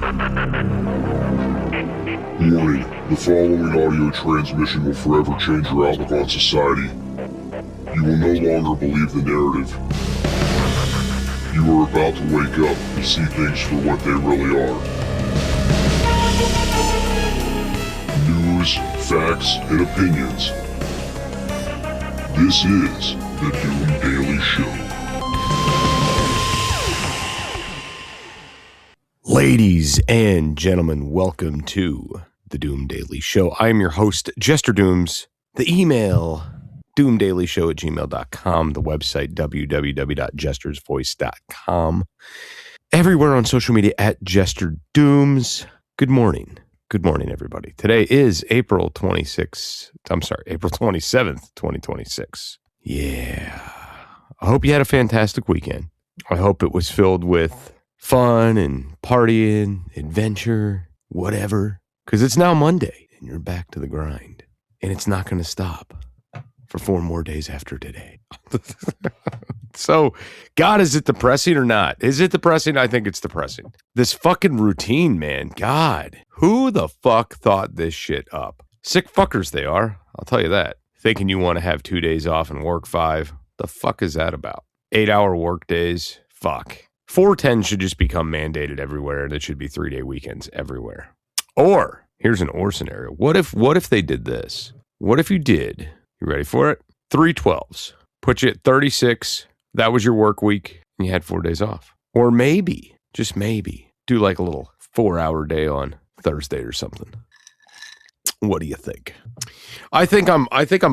Warning, the following audio transmission will forever change your outlook on society. You will no longer believe the narrative. You are about to wake up and see things for what they really are. News, facts, and opinions. This is the Doom Daily Show. Ladies and gentlemen, welcome to the Doom Daily Show. I am your host, Jester Dooms. The email, doomdailyshow@gmail.com. The website, www.jestersvoice.com. Everywhere on social media at Jester Dooms. Good morning. Good morning, everybody. Today is April 27th, 2026. Yeah. I hope you had a fantastic weekend. I hope it was filled with fun and partying, adventure, whatever. Because it's now Monday and you're back to the grind. And it's not going to stop for 4 more days after today. So, God, is it depressing or not? Is it depressing? I think it's depressing. This fucking routine, man. God, who the fuck thought this shit up? Sick fuckers they are. I'll tell you that. Thinking you want to have 2 days off and work 5. The fuck is that about? 8-hour work days? Fuck. 410 should just become mandated everywhere, and it should be 3-day weekends everywhere. Or, here's an or scenario. What if they did this? What if you did, you ready for it? 3/12s. Put you at 36, that was your work week, and you had 4 days off. Or maybe, just maybe, do like a little 4-hour day on Thursday or something. What do you think? I think I'm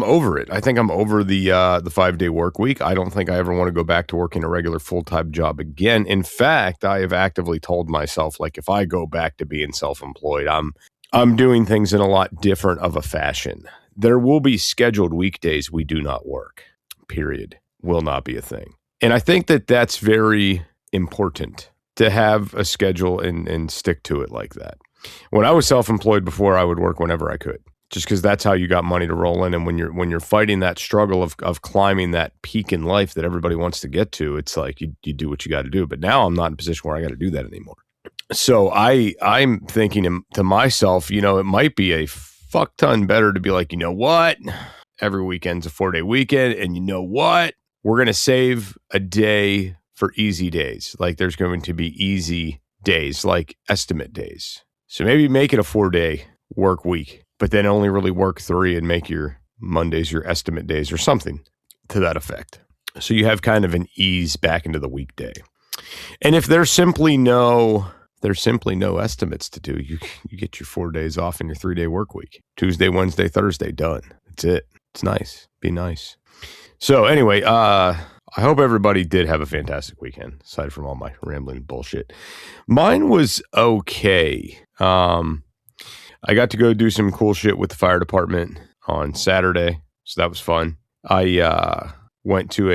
over it. I think I'm over the 5-day work week. I don't think I ever want to go back to working a regular full-time job again. In fact, I have actively told myself, like, if I go back to being self-employed, I'm doing things in a lot different of a fashion. There will be scheduled weekdays we do not work. Period. Will not be a thing. And I think that that's very important to have a schedule and stick to it like that. When I was self-employed before, I would work whenever I could, just because that's how you got money to roll in. And when you're fighting that struggle of climbing that peak in life that everybody wants to get to, it's like you do what you got to do. But now I'm not in a position where I got to do that anymore. So I'm thinking to myself, it might be a fuck ton better to be like, you know what? Every weekend's a 4-day weekend. And you know what? We're going to save a day for easy days. Like there's going to be easy days, like estimate days. So maybe make it a 4-day work week, but then only really work 3 and make your Mondays your estimate days or something to that effect. So you have kind of an ease back into the weekday. And if there's simply no estimates to do, you get your 4 days off in your 3-day work week. Tuesday, Wednesday, Thursday, done. That's it. It's nice. Be nice. So anyway, I hope everybody did have a fantastic weekend, aside from all my rambling bullshit. Mine was okay. I got to go do some cool shit with the fire department on Saturday, so that was fun. I went to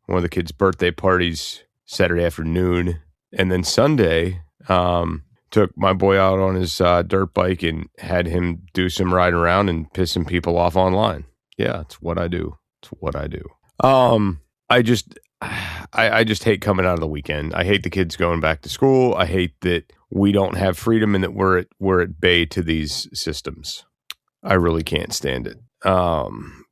one of the kids' birthday parties Saturday afternoon, and then Sunday took my boy out on his dirt bike and had him do some riding around and pissing people off online. Yeah, it's what I do. I just hate coming out of the weekend. I hate the kids going back to school. I hate that we don't have freedom and that we're at bay to these systems. I really can't stand it.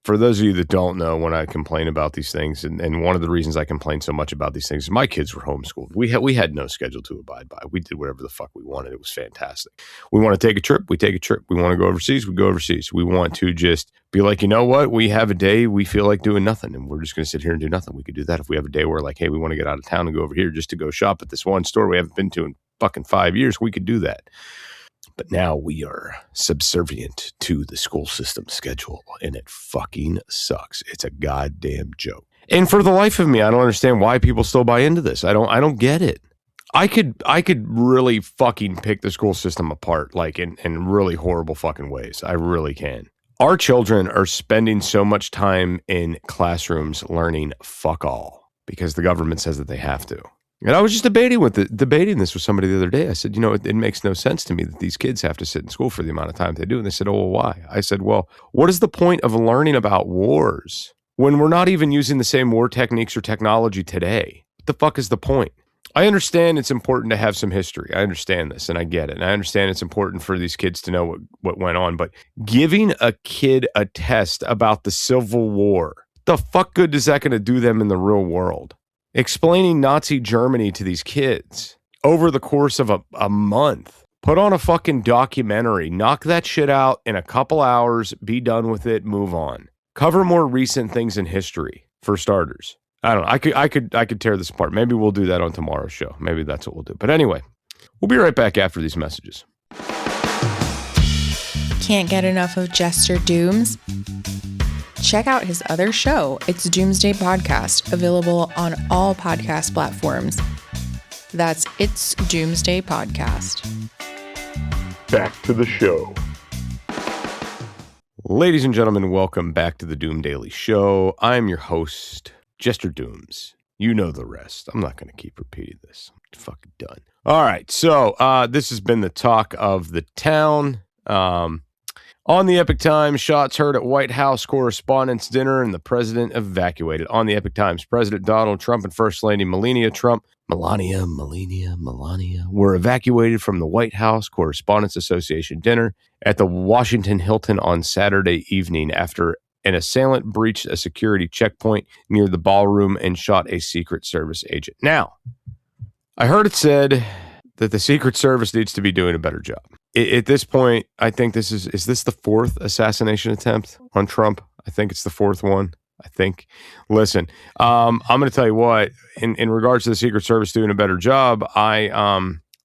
For those of you that don't know, when I complain about these things, and one of the reasons I complain so much about these things is my kids were homeschooled. We had no schedule to abide by. We did whatever the fuck we wanted. It was fantastic. We want to take a trip, we take a trip. We want to go overseas, we go overseas. We want to just be like, you know what? We have a day we feel like doing nothing, and we're just going to sit here and do nothing. We could do that if we have a day where, like, hey, we want to get out of town and go over here just to go shop at this one store we haven't been to in fucking 5 years. We could do that. But now we are subservient to the school system schedule, and it fucking sucks. It's a goddamn joke. And for the life of me, I don't understand why people still buy into this. I don't get it. I could really fucking pick the school system apart, like in really horrible fucking ways. I really can. Our children are spending so much time in classrooms learning fuck all because the government says that they have to. And I was just debating this with somebody the other day. I said, it makes no sense to me that these kids have to sit in school for the amount of time they do. And they said, oh, well, why? I said, well, what is the point of learning about wars when we're not even using the same war techniques or technology today? What the fuck is the point? I understand it's important to have some history. I understand this and I get it. And I understand it's important for these kids to know what went on. But giving a kid a test about the Civil War, the fuck good is that going to do them in the real world? Explaining Nazi Germany to these kids over the course of a month. Put on a fucking documentary. Knock that shit out in a couple hours. Be done with it. Move on. Cover more recent things in history, for starters. I don't know. I could tear this apart. Maybe we'll do that on tomorrow's show. Maybe that's what we'll do. But anyway, we'll be right back after these messages. Can't get enough of Jester Dooms? Check out his other show, It's Doomsday Podcast, available on all podcast platforms. That's It's Doomsday Podcast. Back to the show. Ladies and gentlemen, welcome back to the Doom Daily Show. I'm your host, Jester Dooms. You know the rest. I'm not going to keep repeating this. I'm fucking done. All right. So this has been the talk of the town. On the Epic Times, shots heard at White House Correspondents' Dinner and the president evacuated. On the Epic Times, President Donald Trump and First Lady Melania were evacuated from the White House Correspondents Association dinner at the Washington Hilton on Saturday evening after an assailant breached a security checkpoint near the ballroom and shot a Secret Service agent. Now, I heard it said that the Secret Service needs to be doing a better job. At this point, I think is this the fourth assassination attempt on Trump? I think it's the fourth one. I think. Listen, I'm going to tell you what, in regards to the Secret Service doing a better job,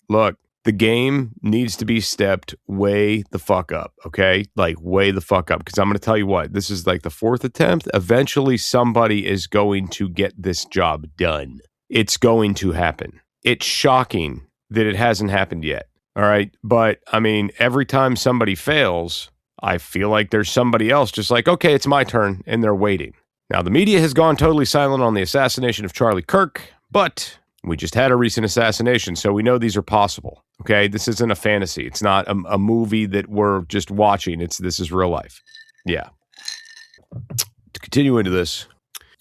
look, the game needs to be stepped way the fuck up, okay? Like, way the fuck up, because I'm going to tell you what, this is like the fourth attempt. Eventually, somebody is going to get this job done. It's going to happen. It's shocking that it hasn't happened yet, all right? But, I mean, every time somebody fails, I feel like there's somebody else just like, okay, it's my turn, and they're waiting. Now, the media has gone totally silent on the assassination of Charlie Kirk, but we just had a recent assassination, so we know these are possible, okay? This isn't a fantasy. It's not a movie that we're just watching. This is real life. Yeah. To continue into this,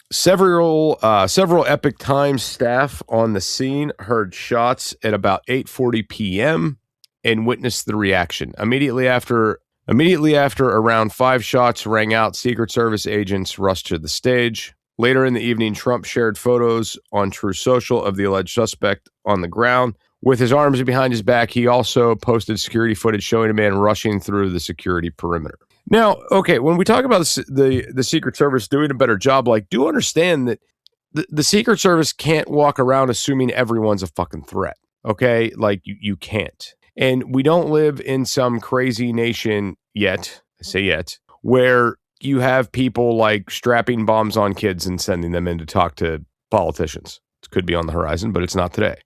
several Epic Times staff on the scene heard shots at about 8:40 p.m. and witnessed the reaction. Immediately after around 5 shots rang out, Secret Service agents rushed to the stage. Later in the evening, Trump shared photos on Truth Social of the alleged suspect on the ground with his arms behind his back. He also posted security footage showing a man rushing through the security perimeter. Now, okay, when we talk about the Secret Service doing a better job, like, do understand that the Secret Service can't walk around assuming everyone's a fucking threat, okay? Like, you can't. And we don't live in some crazy nation yet, I say yet, where you have people like strapping bombs on kids and sending them in to talk to politicians. It could be on the horizon, but it's not today.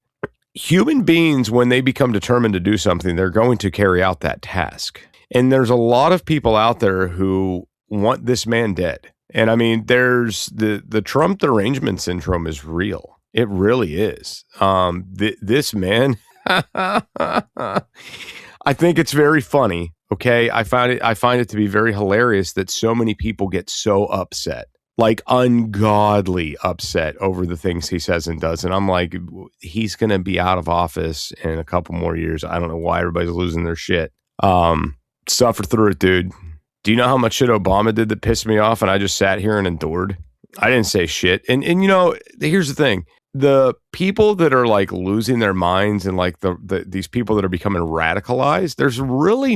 Human beings, when they become determined to do something, they're going to carry out that task. And there's a lot of people out there who want this man dead. And I mean, there's the Trump derangement syndrome is real. It really is. This man... I think it's very funny. Okay. I find it to be very hilarious that so many people get so upset, like ungodly upset over the things he says and does. And I'm like, he's going to be out of office in a couple more years. I don't know why everybody's losing their shit. Suffer through it, dude. Do you know how much shit Obama did that pissed me off and I just sat here and endured? I didn't say shit. And you know, here's the thing. The people that are like losing their minds and like these people that are becoming radicalized, there's really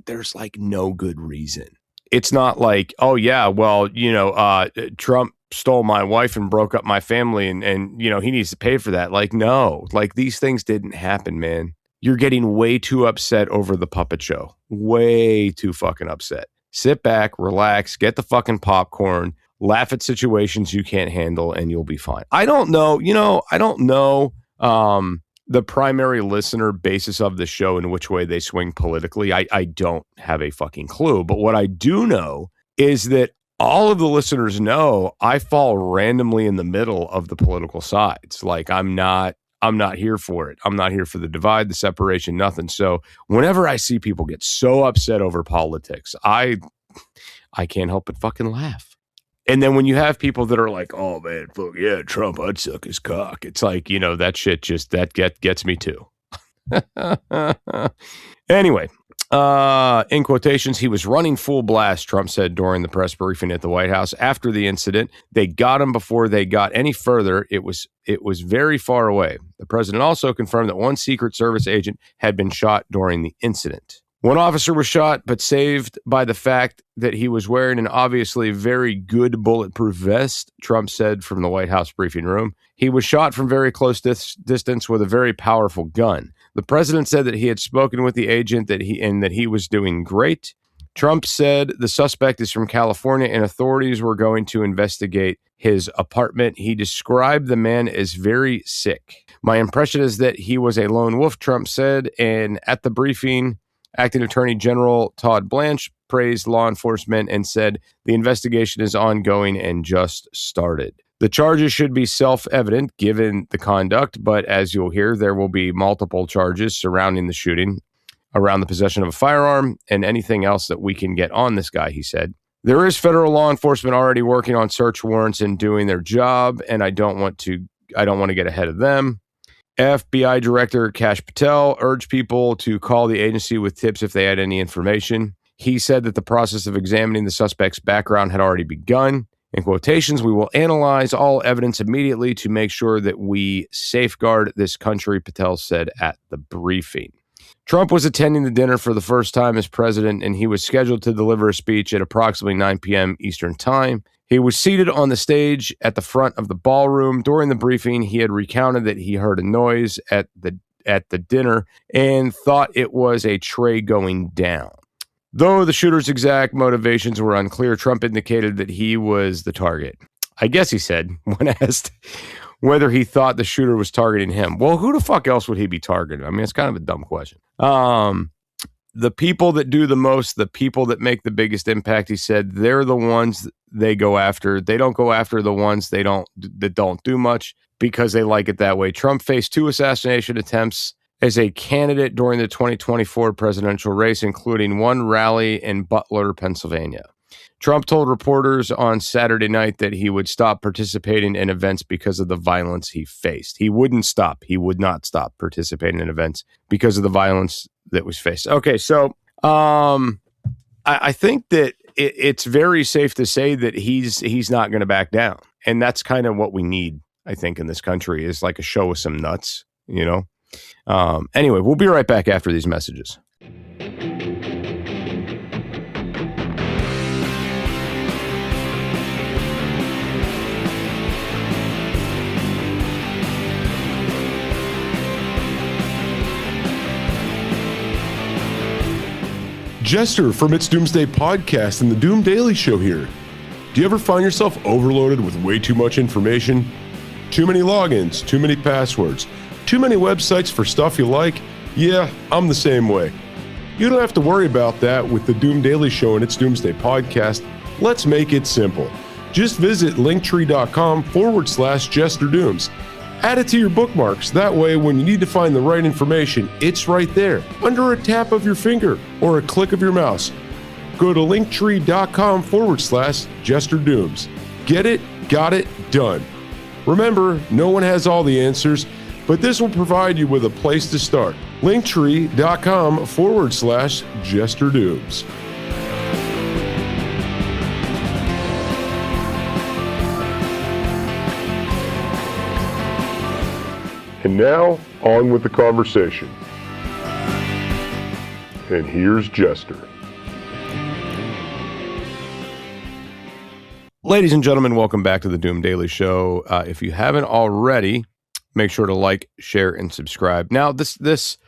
there's like no good reason. It's not like, oh yeah, well, you know, Trump stole my wife and broke up my family and you know, he needs to pay for that. Like, no, like these things didn't happen, man. You're getting way too upset over the puppet show. Way too fucking upset. Sit back, relax, get the fucking popcorn, laugh at situations you can't handle, and you'll be fine. I don't know, the primary listener basis of the show and which way they swing politically. I don't have a fucking clue. But what I do know is that all of the listeners know I fall randomly in the middle of the political sides. Like I'm not here for it. I'm not here for the divide, the separation, nothing. So whenever I see people get so upset over politics, I can't help but fucking laugh. And then when you have people that are like, oh man, fuck yeah, Trump, I'd suck his cock. It's like, that shit just, gets me too. Anyway, in quotations, he was running full blast, Trump said during the press briefing at the White House after the incident. They got him before they got any further. It was very far away. The president also confirmed that one Secret Service agent had been shot during the incident. One officer was shot, but saved by the fact that he was wearing an obviously very good bulletproof vest, Trump said from the White House briefing room. He was shot from very close distance with a very powerful gun. The president said that he had spoken with the agent that he was doing great. Trump said the suspect is from California and authorities were going to investigate his apartment. He described the man as very sick. My impression is that he was a lone wolf, Trump said, and at the briefing, Acting Attorney General Todd Blanche praised law enforcement and said the investigation is ongoing and just started. The charges should be self-evident given the conduct, but as you'll hear, there will be multiple charges surrounding the shooting, around the possession of a firearm, and anything else that we can get on this guy, he said. There is federal law enforcement already working on search warrants and doing their job, and I don't want to get ahead of them. FBI Director Kash Patel urged people to call the agency with tips if they had any information. He said that the process of examining the suspect's background had already begun. In quotations, we will analyze all evidence immediately to make sure that we safeguard this country, Patel said at the briefing. Trump was attending the dinner for the first time as president, and he was scheduled to deliver a speech at approximately 9 p.m. Eastern Time. He was seated on the stage at the front of the ballroom. During the briefing, he had recounted that he heard a noise at the dinner and thought it was a tray going down. Though the shooter's exact motivations were unclear, Trump indicated that he was the target. I guess he said, when asked whether he thought the shooter was targeting him. Well, who the fuck else would he be targeting? I mean, it's kind of a dumb question. The people that do the most, the people that make the biggest impact, he said, they're the ones they go after. They don't go after the ones that don't do much because they like it that way. Trump faced 2 assassination attempts as a candidate during the 2024 presidential race, including one rally in Butler, Pennsylvania. Trump told reporters on Saturday night that he would stop participating in events because of the violence he faced. He would not stop participating in events because of the violence that was faced. Okay, so I think that it's very safe to say that he's not going to back down. And that's kind of what we need, I think, in this country is like a show with some nuts, Anyway, we'll be right back after these messages. Jester from It's Doomsday Podcast and the Doom Daily Show here. Do you ever find yourself overloaded with way too much information? Too many logins, too many passwords, too many websites for stuff you like? Yeah, I'm the same way. You don't have to worry about that with the Doom Daily Show and It's Doomsday Podcast. Let's make it simple. Just visit linktree.com/JesterDooms. Add it to your bookmarks. That way, when you need to find the right information, it's right there, under a tap of your finger or a click of your mouse. Go to linktree.com/JesterDooms. Get it, got it, done. Remember, no one has all the answers, but this will provide you with a place to start. Linktree.com/JesterDooms. And now, on with the conversation. And here's Jester. Ladies and gentlemen, welcome back to the Doom Daily Show. If you haven't already, make sure to like, share, and subscribe. Now, this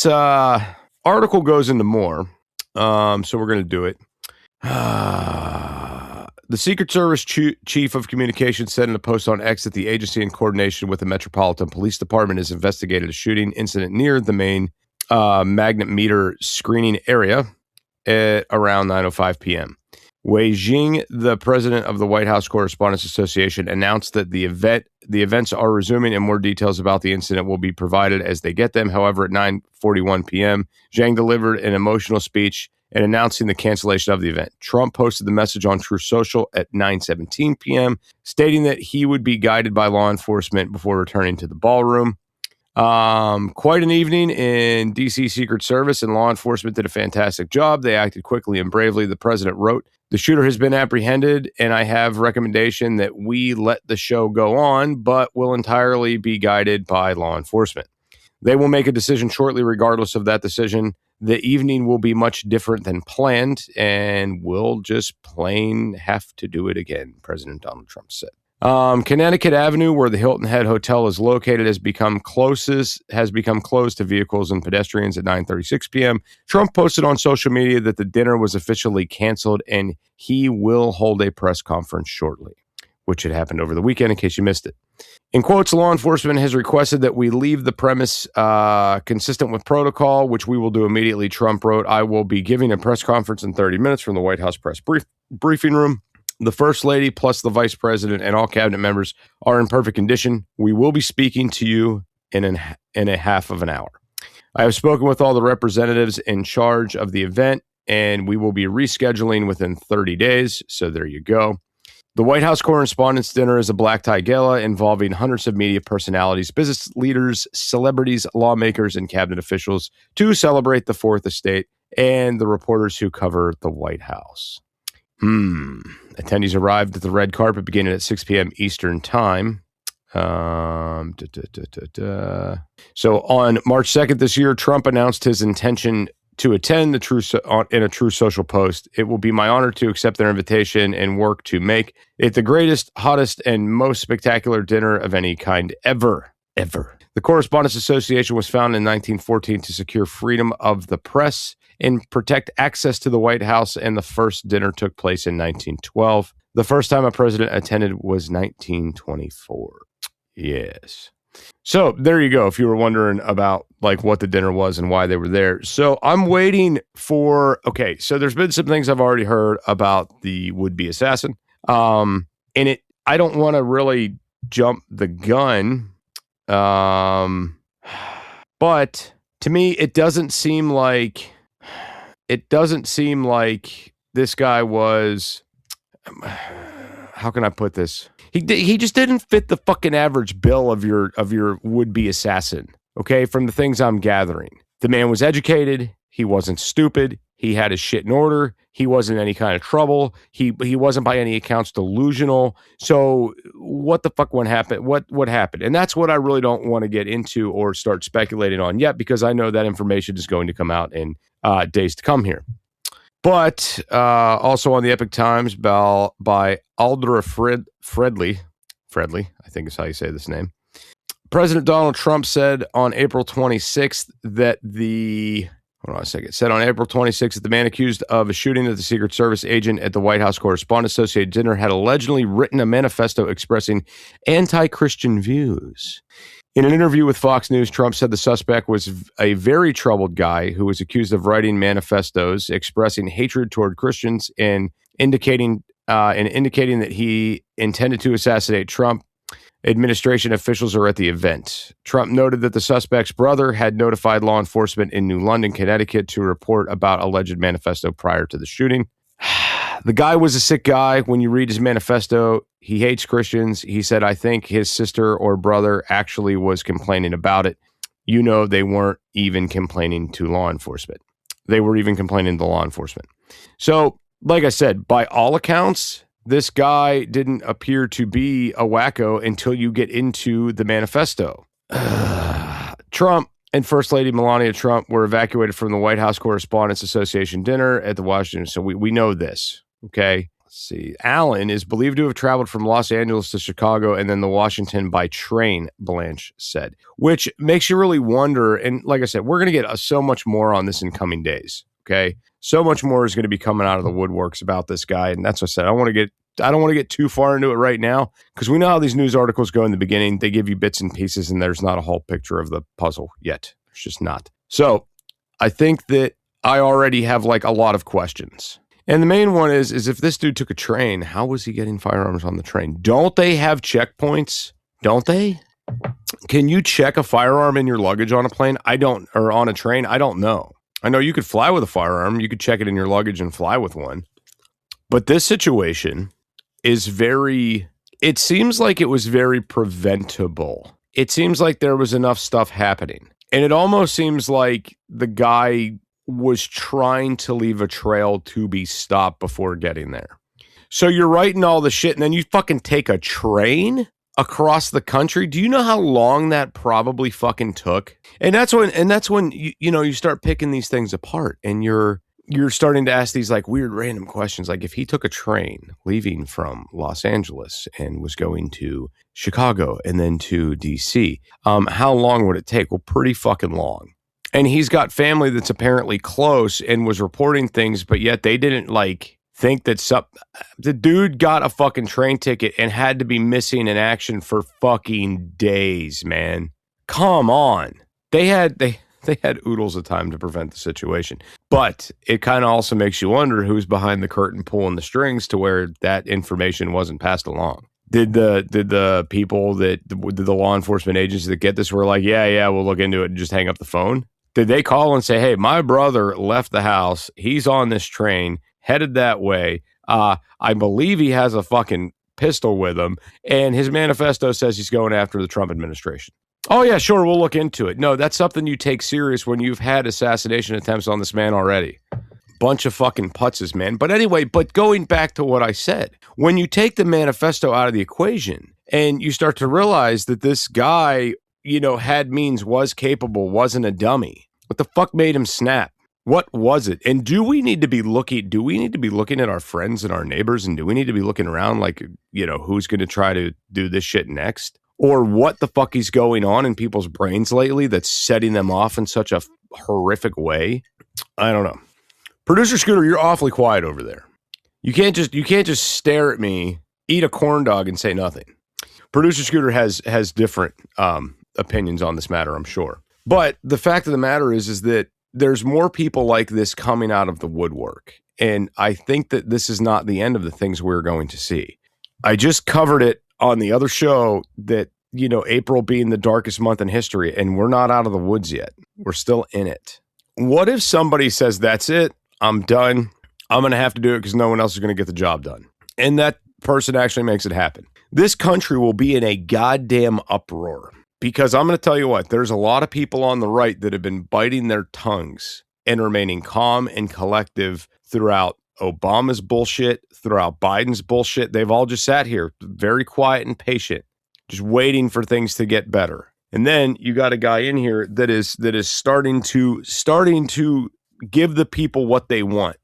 article goes into more, so we're going to do it. The Secret Service Chief of Communications said in a post on X that the agency, in coordination with the Metropolitan Police Department, has investigated a shooting incident near the main magnet meter screening area at around 9:05 p.m. Wei Jing, the president of the White House Correspondents Association, announced that the events are resuming and more details about the incident will be provided as they get them. However, at 9:41 p.m., Zhang delivered an emotional speech and announcing the cancellation of the event. Trump posted the message on Truth Social at 9:17 p.m., stating that he would be guided by law enforcement before returning to the ballroom. Quite an evening in D.C. Secret Service and law enforcement did a fantastic job. They acted quickly and bravely. The president wrote, "The shooter has been apprehended, and I have recommendation that we let the show go on, but will entirely be guided by law enforcement. They will make a decision shortly regardless of that decision. The evening will be much different than planned, and we'll just plain have to do it again," President Donald Trump said. Connecticut Avenue, where the Hilton Head Hotel is located, has become closed to vehicles and pedestrians at 9:36 p.m. Trump posted on social media that the dinner was officially canceled and he will hold a press conference shortly, which had happened over the weekend in case you missed it. In quotes, law enforcement has requested that we leave the premise consistent with protocol, which we will do immediately, Trump wrote. "I will be giving a press conference in 30 minutes from the White House press briefing room. The First Lady plus the Vice President and all cabinet members are in perfect condition. We will be speaking to you in a half of an hour. I have spoken with all the representatives in charge of the event, and we will be rescheduling within 30 days. So there you go. The White House Correspondents' Dinner is a black tie gala involving hundreds of media personalities, business leaders, celebrities, lawmakers, and cabinet officials to celebrate the Fourth Estate and the reporters who cover the White House." Attendees arrived at the red carpet beginning at 6 p.m. Eastern Time. So on March 2nd this year, Trump announced his intention to attend in a True Social post. "It will be my honor to accept their invitation and work to make it the greatest, hottest, and most spectacular dinner of any kind ever. The Correspondents Association was founded in 1914 to secure freedom of the press and protect access to the White House, and the first dinner took place in 1912. The first time a president attended was 1924. Yes. So there you go. If you were wondering about like what the dinner was and why they were there. So I'm waiting for, okay, so there's been some things I've already heard about the would-be assassin. I don't want to really jump the gun. But to me, it doesn't seem like this guy was, how can I put this? He just didn't fit the fucking average bill of your would-be assassin. Okay. From the things I'm gathering, the man was educated. He wasn't stupid. He had his shit in order. He wasn't in any kind of trouble. He wasn't by any accounts delusional. So what the fuck happened? What happened? And that's what I really don't want to get into or start speculating on yet, because I know that information is going to come out in days to come here. But also on the Epic Times by Aldra Fredley, I think is how you say this name. President Donald Trump said on April 26th that the man accused of a shooting at the Secret Service agent at the White House Correspondents' Associated dinner had allegedly written a manifesto expressing anti-Christian views. In an interview with Fox News, Trump said the suspect was a very troubled guy who was accused of writing manifestos expressing hatred toward Christians and indicating that he intended to assassinate Trump. Administration officials are at the event. Trump noted that the suspect's brother had notified law enforcement in New London, Connecticut, to report about alleged manifesto prior to the shooting. The guy was a sick guy. When you read his manifesto, he hates Christians. He said, I think his sister or brother actually was complaining about it. You know, they weren't even complaining to law enforcement. They were even complaining to law enforcement. So, like I said, by all accounts, this guy didn't appear to be a wacko until you get into the manifesto. Trump and First Lady Melania Trump were evacuated from the White House Correspondents' Association dinner at the Washington. So we know this, okay? Let's see. Allen is believed to have traveled from Los Angeles to Chicago and then the Washington by train, Blanche said, which makes you really wonder. And like I said, we're going to get so much more on this in coming days, okay? So much more is going to be coming out of the woodworks about this guy. And that's what I said. I don't want to get too far into it right now because we know how these news articles go in the beginning. They give you bits and pieces and there's not a whole picture of the puzzle yet. There's just not. So I think that I already have like a lot of questions. And the main one is if this dude took a train, how was he getting firearms on the train? Don't they have checkpoints? Don't they? Can you check a firearm in your luggage on a plane? Or on a train? I don't know. I know you could fly with a firearm. You could check it in your luggage and fly with one. But this situation is it seems like it was very preventable. It seems like there was enough stuff happening. And it almost seems like the guy was trying to leave a trail to be stopped before getting there. So you're writing all the shit and then you fucking take a train across the country. Do you know how long that probably fucking took? And that's when you start picking these things apart and you're starting to ask these like weird random questions. Like if he took a train leaving from Los Angeles and was going to Chicago and then to DC, how long would it take? Well, pretty fucking long. And he's got family that's apparently close and was reporting things, but yet they didn't like think that the dude got a fucking train ticket and had to be missing in action for fucking days, man. Come on. They had oodles of time to prevent the situation. But it kind of also makes you wonder who's behind the curtain pulling the strings to where that information wasn't passed along. Did the people did the law enforcement agencies that get this were like, yeah, we'll look into it and just hang up the phone? Did they call and say, hey, my brother left the house. He's on this train, headed that way. I believe he has a fucking pistol with him. And his manifesto says he's going after the Trump administration. Oh, yeah, sure. We'll look into it. No, that's something you take serious when you've had assassination attempts on this man already. Bunch of fucking putzes, man. But anyway, going back to what I said, when you take the manifesto out of the equation and you start to realize that this guy, had means, was capable, wasn't a dummy. What the fuck made him snap? What was it? And do we need to be looking at our friends and our neighbors? And do we need to be looking around like, who's going to try to do this shit next? Or what the fuck is going on in people's brains lately that's setting them off in such a horrific way? I don't know. Producer Scooter, you're awfully quiet over there. You can't just stare at me, eat a corn dog, and say nothing. Producer Scooter has different opinions on this matter, I'm sure. But the fact of the matter is that there's more people like this coming out of the woodwork. And I think that this is not the end of the things we're going to see. I just covered it on the other show that, April being the darkest month in history, and we're not out of the woods yet. We're still in it. What if somebody says, that's it, I'm done, I'm going to have to do it because no one else is going to get the job done. And that person actually makes it happen. This country will be in a goddamn uproar. Because I'm going to tell you what, there's a lot of people on the right that have been biting their tongues and remaining calm and collective throughout Obama's bullshit, throughout Biden's bullshit. They've all just sat here very quiet and patient, just waiting for things to get better. And then you got a guy in here that is starting to give the people what they want.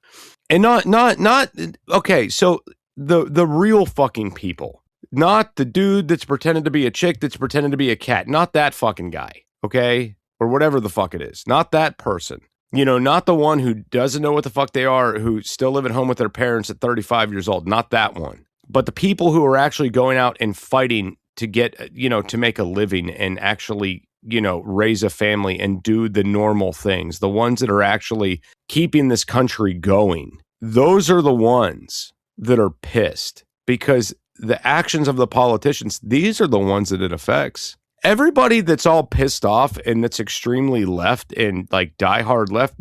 And not okay, so the real fucking people. Not the dude that's pretending to be a chick that's pretending to be a cat. Not that fucking guy, okay? Or whatever the fuck it is. Not that person. Not the one who doesn't know what the fuck they are, who still live at home with their parents at 35 years old. Not that one. But the people who are actually going out and fighting to get, to make a living and actually, raise a family and do the normal things. The ones that are actually keeping this country going. Those are the ones that are pissed because the actions of the politicians, these are the ones that it affects. Everybody that's all pissed off and that's extremely left and like diehard left,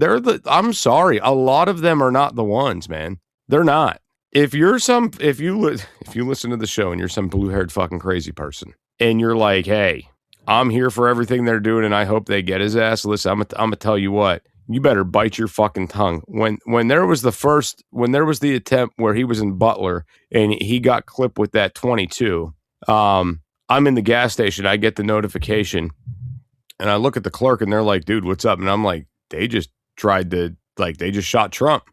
I'm sorry, a lot of them are not the ones, man. They're not. If you listen to the show and you're some blue-haired fucking crazy person and you're like, hey, I'm here for everything they're doing and I hope they get his ass. Listen, I'm gonna tell you what. You better bite your fucking tongue. When there was the attempt where he was in Butler and he got clipped with that 22, I'm in the gas station. I get the notification and I look at the clerk and they're like, dude, what's up? And I'm like, they just shot Trump.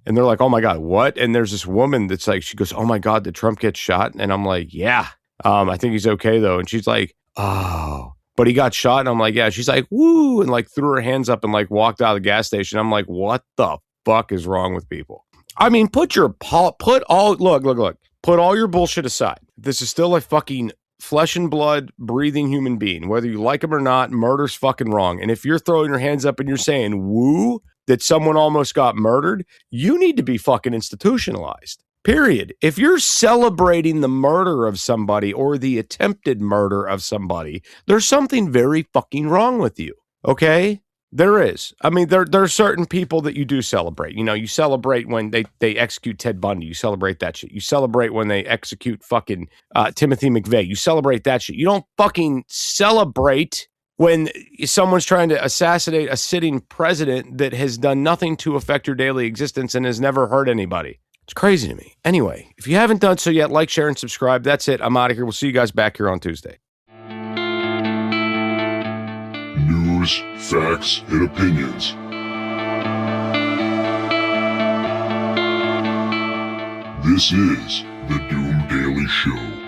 And they're like, oh my God, what? And there's this woman that's like, she goes, oh my God, did Trump get shot? And I'm like, yeah, I think he's okay though. And she's like, oh. But he got shot, and I'm like, yeah. She's like, woo, and like threw her hands up and like walked out of the gas station. I'm like, what the fuck is wrong with people? I mean, put all your bullshit aside. This is still a fucking flesh and blood breathing human being. Whether you like him or not, murder's fucking wrong. And if you're throwing your hands up and you're saying, woo, that someone almost got murdered, you need to be fucking institutionalized. Period. If you're celebrating the murder of somebody or the attempted murder of somebody, there's something very fucking wrong with you. Okay? There is. I mean, there are certain people that you do celebrate. You know, you celebrate when they execute Ted Bundy. You celebrate that shit. You celebrate when they execute fucking Timothy McVeigh. You celebrate that shit. You don't fucking celebrate when someone's trying to assassinate a sitting president that has done nothing to affect your daily existence and has never hurt anybody. It's crazy to me. Anyway, if you haven't done so yet, like, share, and subscribe. That's it. I'm out of here. We'll see you guys back here on Tuesday. News, facts, and opinions. This is the Doom Daily Show.